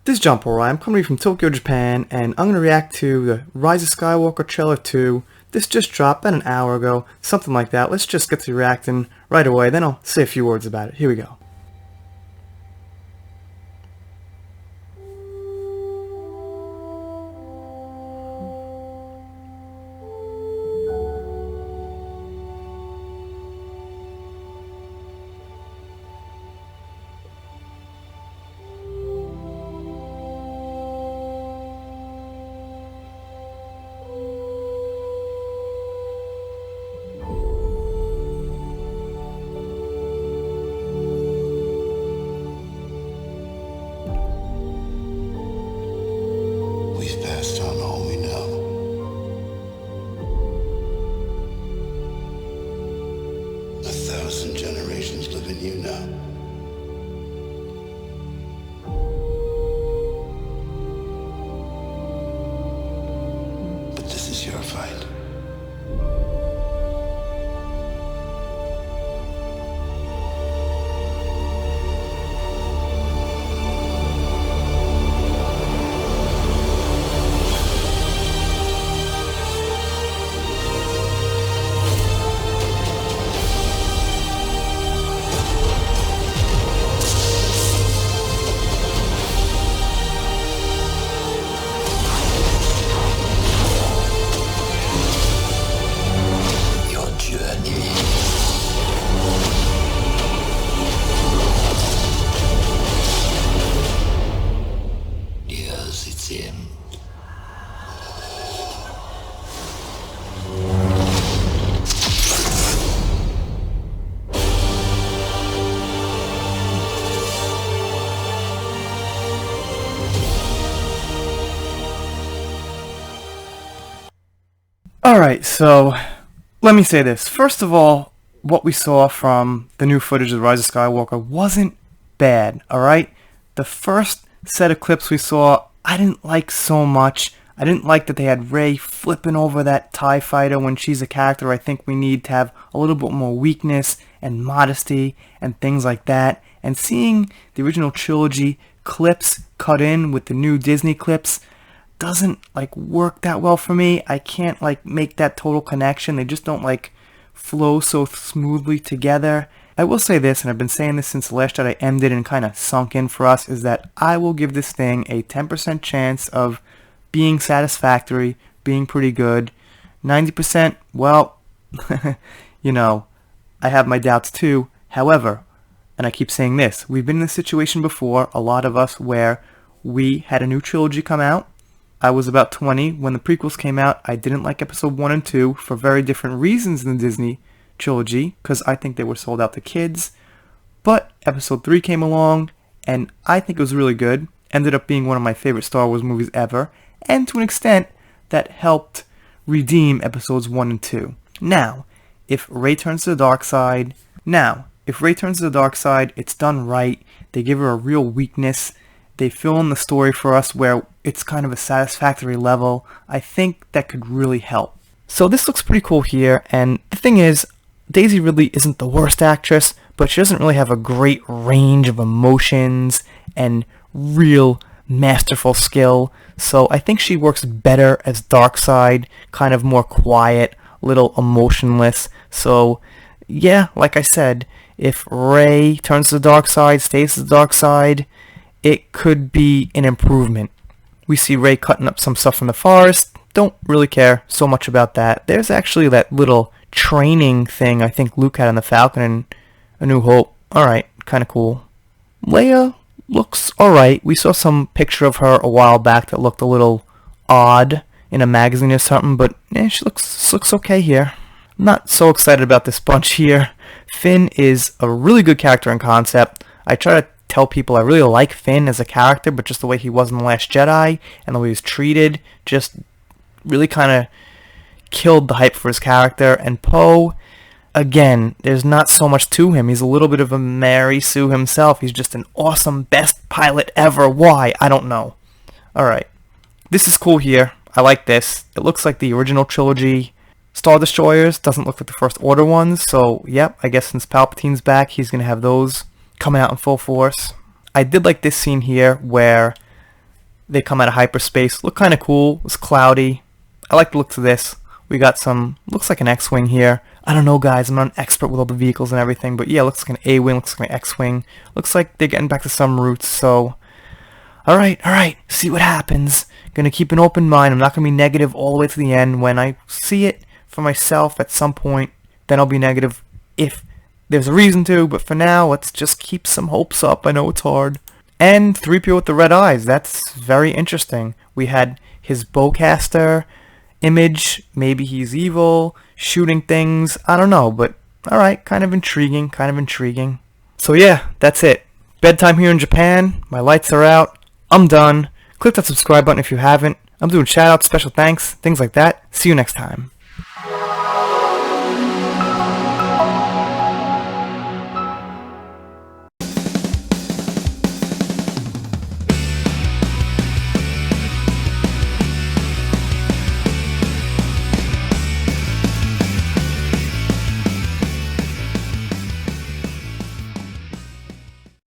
This is John Paul. I'm coming from Tokyo, Japan, and I'm going to react to the Rise of Skywalker trailer 2. This just dropped about an hour ago, something like that. Let's just get to reacting right away, then I'll say a few words about it. Here we go. We've passed on all we know. A 1,000 generations live in you now. But this is your fight. Alright, so let me say this. First of all, what we saw from the new footage of the Rise of Skywalker wasn't bad, alright? The first set of clips we saw, I didn't like so much. I didn't like that they had Rey flipping over that TIE fighter when she's a character. I think we need to have a little bit more weakness and modesty and things like that. And seeing the original trilogy clips cut in with the new Disney clips doesn't work that well for me. I can't make that total connection. They just don't flow so smoothly together. I will say this, and I've been saying this since The Last Jedi ended and kind of sunk in for us, is that I will give this thing a 10% chance of being satisfactory, being pretty good. 90%, well, I have my doubts too. However, and I keep saying this, we've been in this situation before, a lot of us, where we had a new trilogy come out. I was about 20 when the prequels came out. I didn't like episode 1 and 2 for very different reasons in the Disney trilogy, because I think they were sold out to kids. But episode 3 came along, and I think it was really good. Ended up being one of my favorite Star Wars movies ever, and to an extent, that helped redeem episodes 1 and 2. Now, if Rey turns to the dark side, it's done right. They give her a real weakness. They fill in the story for us where it's kind of a satisfactory level. I think that could really help. So this looks pretty cool here, and the thing is, Daisy Ridley isn't the worst actress, but she doesn't really have a great range of emotions and real masterful skill. So I think she works better as Darkseid, kind of more quiet, little emotionless. So yeah, like I said, if Rey turns to the dark side, stays to the dark side, it could be an improvement. We see Rey cutting up some stuff from the forest. Don't really care so much about that. There's actually that little training thing I think Luke had on the Falcon in A New Hope. Alright, kind of cool. Leia looks alright. We saw some picture of her a while back that looked a little odd in a magazine or something, but she looks okay here. I'm not so excited about this bunch here. Finn is a really good character in concept. I try to tell people I really like Finn as a character, but just the way he was in The Last Jedi and the way he was treated just really kind of killed the hype for his character. And Poe, again, there's not so much to him. He's a little bit of a Mary Sue himself. He's just an awesome, best pilot ever. Why? I don't know. Alright. This is cool here. I like this. It looks like the original trilogy Star Destroyers. Doesn't look like the First Order ones. So, yep, I guess since Palpatine's back, he's going to have those coming out in full force. I did like this scene here where They come out of hyperspace. Look kind of cool. It's cloudy. I like the looks of this. We got some, looks like an X-Wing here. I don't know, guys. I'm not an expert with all the vehicles and everything, but yeah, looks like an A-Wing, looks like an X-Wing. Looks like they're getting back to some roots, so... Alright, see what happens. Gonna keep an open mind. I'm not gonna be negative all the way to the end. When I see it for myself at some point, then I'll be negative if there's a reason to, but for now, let's just keep some hopes up. I know it's hard. And 3PO with the red eyes. That's very interesting. We had his bowcaster image. Maybe he's evil, shooting things. I don't know, but alright, kind of intriguing. So yeah, that's it. Bedtime here in Japan. My lights are out. I'm done. Click that subscribe button if you haven't. I'm doing shoutouts, special thanks, things like that. See you next time.